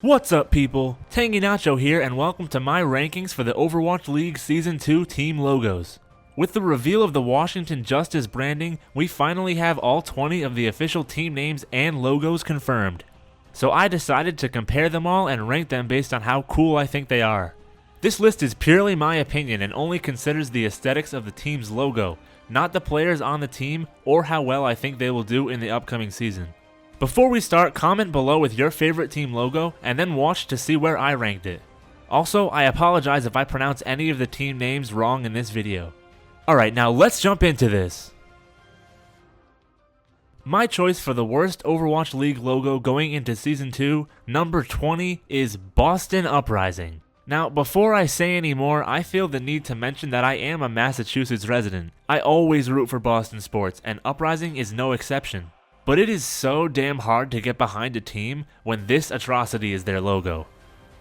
What's up, people? Tangy Nacho here, and welcome to my rankings for the Overwatch League Season 2 team logos. With the reveal of the Washington Justice branding, we finally have all 20 of the official team names and logos confirmed. So I decided to compare them all and rank them based on how cool I think they are. This list is purely my opinion and only considers the aesthetics of the team's logo, not the players on the team or how well I think they will do in the upcoming season. Before we start, comment below with your favorite team logo and then watch to see where I ranked it. Also, I apologize if I pronounce any of the team names wrong in this video. Alright, now let's jump into this. My choice for the worst Overwatch League logo going into Season 2, number 20, is Boston Uprising. Now, before I say any more, I feel the need to mention that I am a Massachusetts resident. I always root for Boston sports, and Uprising is no exception. But it is so damn hard to get behind a team when this atrocity is their logo.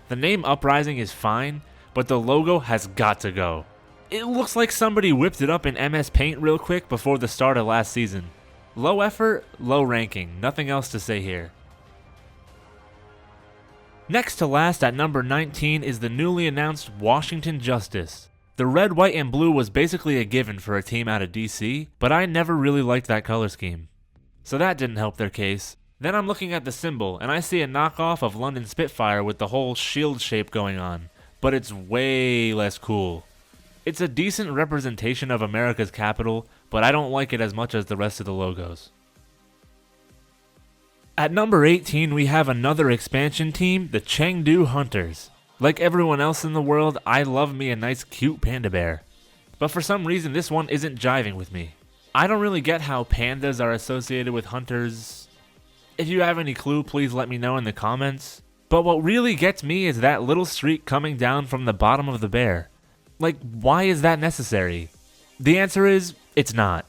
The name Uprising is fine, but the logo has got to go. It looks like somebody whipped it up in MS Paint real quick before the start of last season. Low effort, low ranking, nothing else to say here. Next to last at number 19 is the newly announced Washington Justice. The red, white, and blue was basically a given for a team out of DC, but I never really liked that color scheme. So that didn't help their case. Then I'm looking at the symbol, and I see a knockoff of London Spitfire with the whole shield shape going on, but it's way less cool. It's a decent representation of America's capital, but I don't like it as much as the rest of the logos. At number 18, we have another expansion team, the Chengdu Hunters. Like everyone else in the world, I love me a nice cute panda bear. But for some reason, this one isn't jiving with me. I don't really get how pandas are associated with hunters. If you have any clue, please let me know in the comments. But what really gets me is that little streak coming down from the bottom of the bear. Like, why is that necessary? The answer is, it's not.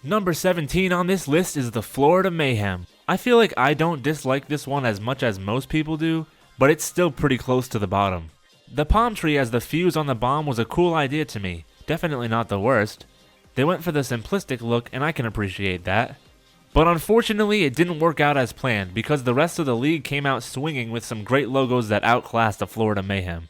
Number 17 on this list is the Florida Mayhem. I feel like I don't dislike this one as much as most people do, but it's still pretty close to the bottom. The palm tree as the fuse on the bomb was a cool idea to me. Definitely not the worst. They went for the simplistic look and I can appreciate that. But unfortunately it didn't work out as planned because the rest of the league came out swinging with some great logos that outclassed the Florida Mayhem.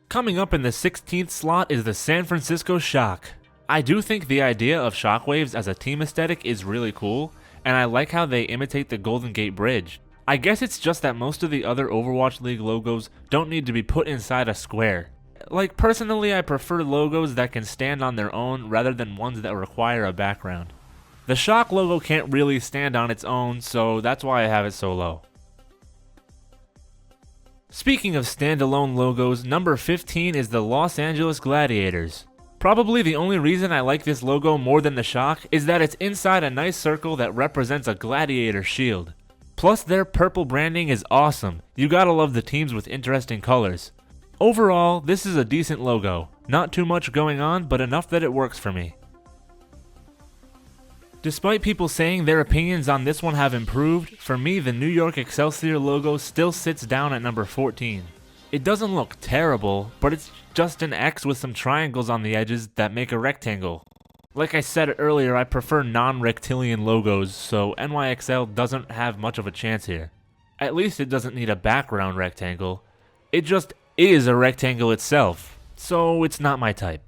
Coming up in the 16th slot is the San Francisco Shock. I do think the idea of shockwaves as a team aesthetic is really cool, and I like how they imitate the Golden Gate Bridge. I guess it's just that most of the other Overwatch League logos don't need to be put inside a square. Like, personally, I prefer logos that can stand on their own rather than ones that require a background. The Shock logo can't really stand on its own, so that's why I have it so low. Speaking of standalone logos, number 15 is the Los Angeles Gladiators. Probably the only reason I like this logo more than the Shock is that it's inside a nice circle that represents a gladiator shield. Plus, their purple branding is awesome. You gotta love the teams with interesting colors. Overall, this is a decent logo. Not too much going on, but enough that it works for me. Despite people saying their opinions on this one have improved, for me the New York Excelsior logo still sits down at number 14. It doesn't look terrible, but it's just an X with some triangles on the edges that make a rectangle. Like I said earlier, I prefer non-rectilian logos, so NYXL doesn't have much of a chance here. At least it doesn't need a background rectangle. It just is a rectangle itself, so it's not my type.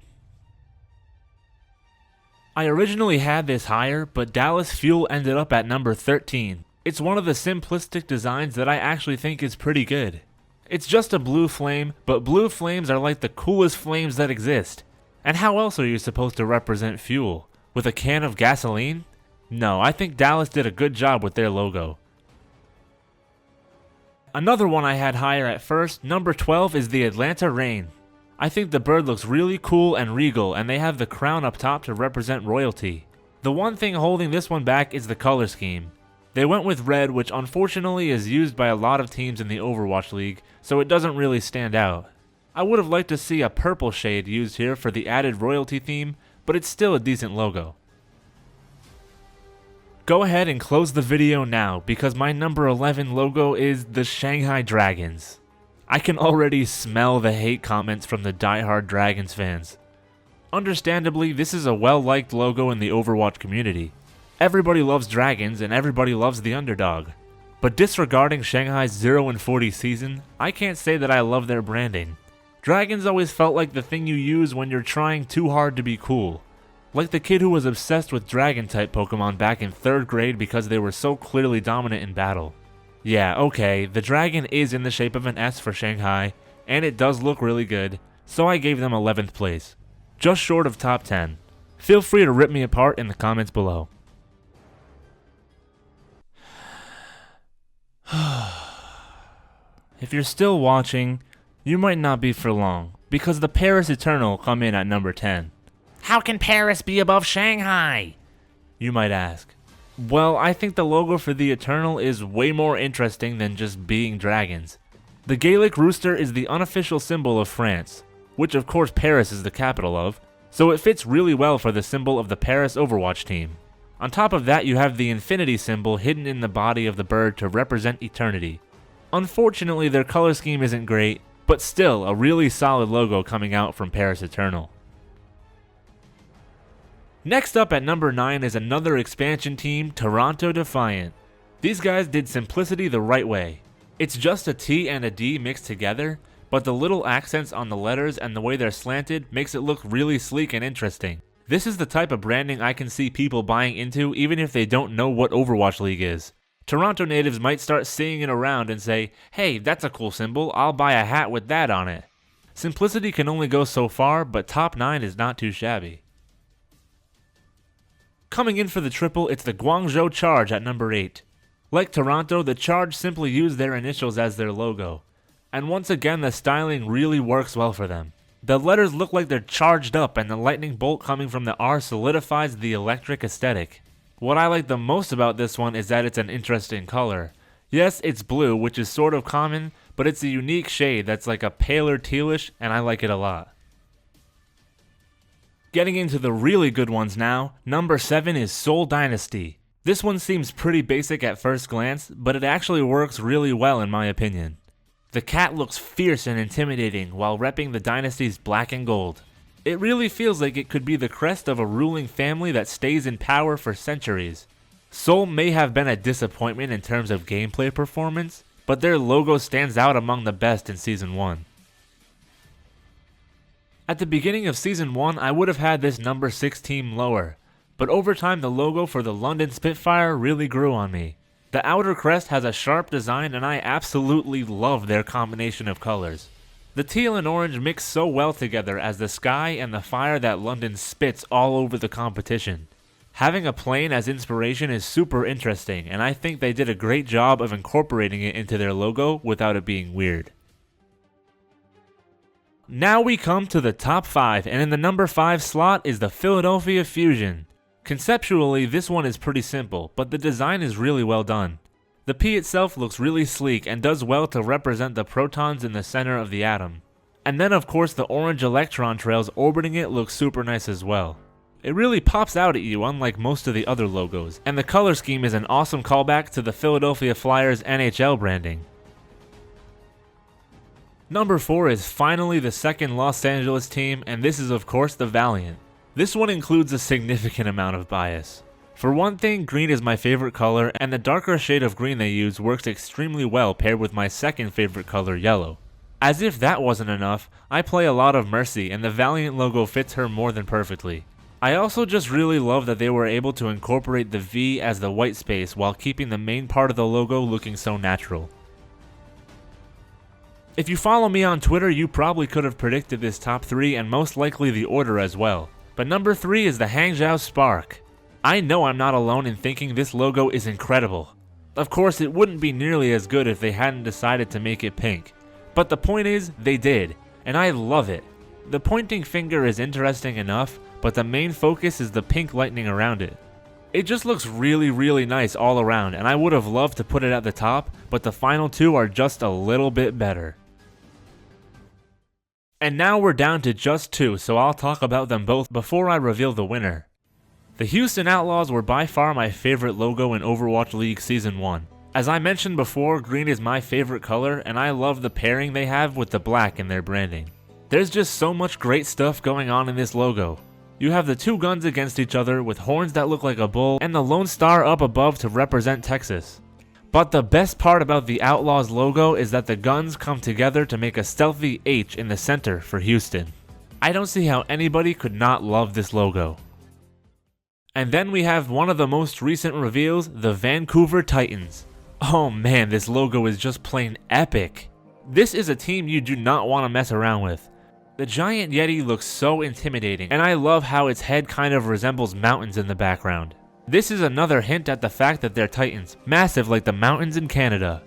I originally had this higher, but Dallas Fuel ended up at number 13. It's one of the simplistic designs that I actually think is pretty good. It's just a blue flame, but blue flames are like the coolest flames that exist. And how else are you supposed to represent fuel? With a can of gasoline? No, I think Dallas did a good job with their logo. Another one I had higher at first, number 12, is the Atlanta Reign. I think the bird looks really cool and regal, and they have the crown up top to represent royalty. The one thing holding this one back is the color scheme. They went with red, which unfortunately is used by a lot of teams in the Overwatch League, so it doesn't really stand out. I would have liked to see a purple shade used here for the added royalty theme, but it's still a decent logo. Go ahead and close the video now because my number 11 logo is the Shanghai Dragons. I can already smell the hate comments from the diehard Dragons fans. Understandably, this is a well-liked logo in the Overwatch community. Everybody loves dragons and everybody loves the underdog. But disregarding Shanghai's 0-40 season, I can't say that I love their branding. Dragons always felt like the thing you use when you're trying too hard to be cool. Like the kid who was obsessed with dragon-type Pokemon back in 3rd grade because they were so clearly dominant in battle. Yeah, okay, the dragon is in the shape of an S for Shanghai, and it does look really good, so I gave them 11th place. Just short of top 10. Feel free to rip me apart in the comments below. If you're still watching, you might not be for long, because the Paris Eternal come in at number 10. How can Paris be above Shanghai? You might ask. Well, I think the logo for the Eternal is way more interesting than just being dragons. The Gaelic rooster is the unofficial symbol of France, which of course Paris is the capital of, so it fits really well for the symbol of the Paris Overwatch team. On top of that, you have the infinity symbol hidden in the body of the bird to represent eternity. Unfortunately, their color scheme isn't great, but still a really solid logo coming out from Paris Eternal. Next up at number 9 is another expansion team, Toronto Defiant. These guys did simplicity the right way. It's just a T and a D mixed together, but the little accents on the letters and the way they're slanted makes it look really sleek and interesting. This is the type of branding I can see people buying into even if they don't know what Overwatch League is. Toronto natives might start seeing it around and say, hey, that's a cool symbol, I'll buy a hat with that on it. Simplicity can only go so far, but top 9 is not too shabby. Coming in for the triple, it's the Guangzhou Charge at number 8. Like Toronto, the Charge simply use their initials as their logo. And once again, the styling really works well for them. The letters look like they're charged up and the lightning bolt coming from the R solidifies the electric aesthetic. What I like the most about this one is that it's an interesting color. Yes, it's blue, which is sort of common, but it's a unique shade that's like a paler tealish, and I like it a lot. Getting into the really good ones now, number 7 is Seoul Dynasty. This one seems pretty basic at first glance, but it actually works really well in my opinion. The cat looks fierce and intimidating while repping the dynasty's black and gold. It really feels like it could be the crest of a ruling family that stays in power for centuries. Seoul may have been a disappointment in terms of gameplay performance, but their logo stands out among the best in Season 1. At the beginning of Season 1, I would have had this number 6 team lower, but over time the logo for the London Spitfire really grew on me. The outer crest has a sharp design and I absolutely love their combination of colors. The teal and orange mix so well together as the sky and the fire that London spits all over the competition. Having a plane as inspiration is super interesting, and I think they did a great job of incorporating it into their logo without it being weird. Now we come to the top 5, and in the number 5 slot is the Philadelphia Fusion. Conceptually, this one is pretty simple, but the design is really well done. The P itself looks really sleek and does well to represent the protons in the center of the atom. And then of course the orange electron trails orbiting it look super nice as well. It really pops out at you unlike most of the other logos, and the color scheme is an awesome callback to the Philadelphia Flyers NHL branding. Number 4 is finally the second Los Angeles team, and this is of course the Valiant. This one includes a significant amount of bias. For one thing, green is my favorite color, and the darker shade of green they use works extremely well paired with my second favorite color, yellow. As if that wasn't enough, I play a lot of Mercy, and the Valiant logo fits her more than perfectly. I also just really love that they were able to incorporate the V as the white space while keeping the main part of the logo looking so natural. If you follow me on Twitter, you probably could have predicted this top 3 and most likely the order as well. But number 3 is the Hangzhou Spark. I know I'm not alone in thinking this logo is incredible. Of course, it wouldn't be nearly as good if they hadn't decided to make it pink. But the point is, they did, and I love it. The pointing finger is interesting enough, but the main focus is the pink lightning around it. It just looks really nice all around, and I would have loved to put it at the top, but the final 2 are just a little bit better. And now we're down to just 2, so I'll talk about them both before I reveal the winner. The Houston Outlaws were by far my favorite logo in Overwatch League Season 1. As I mentioned before, green is my favorite color, and I love the pairing they have with the black in their branding. There's just so much great stuff going on in this logo. You have the two guns against each other with horns that look like a bull and the Lone Star up above to represent Texas. But the best part about the Outlaws logo is that the guns come together to make a stealthy H in the center for Houston. I don't see how anybody could not love this logo. And then we have one of the most recent reveals, the Vancouver Titans. Oh man, this logo is just plain epic. This is a team you do not want to mess around with. The giant Yeti looks so intimidating, and I love how its head kind of resembles mountains in the background. This is another hint at the fact that they're Titans, massive like the mountains in Canada.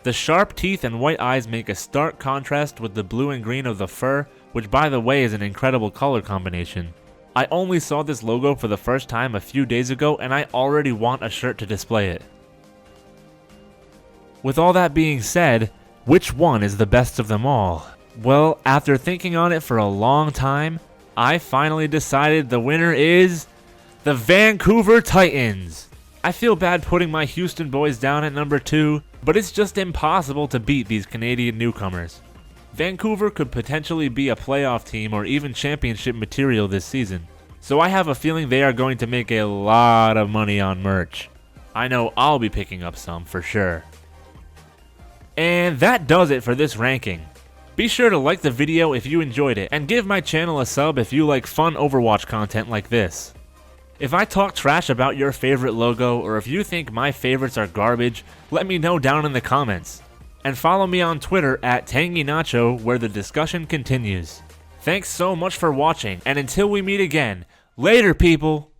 The sharp teeth and white eyes make a stark contrast with the blue and green of the fur, which by the way is an incredible color combination. I only saw this logo for the first time a few days ago and I already want a shirt to display it. With all that being said, which one is the best of them all? Well, after thinking on it for a long time, I finally decided the winner is the Vancouver Titans. I feel bad putting my Houston boys down at number 2, but it's just impossible to beat these Canadian newcomers. Vancouver could potentially be a playoff team or even championship material this season, so I have a feeling they are going to make a lot of money on merch. I know I'll be picking up some for sure. And that does it for this ranking. Be sure to like the video if you enjoyed it, and give my channel a sub if you like fun Overwatch content like this. If I talk trash about your favorite logo, or if you think my favorites are garbage, let me know down in the comments. And follow me on Twitter at TangyNacho where the discussion continues. Thanks so much for watching, and until we meet again, later people!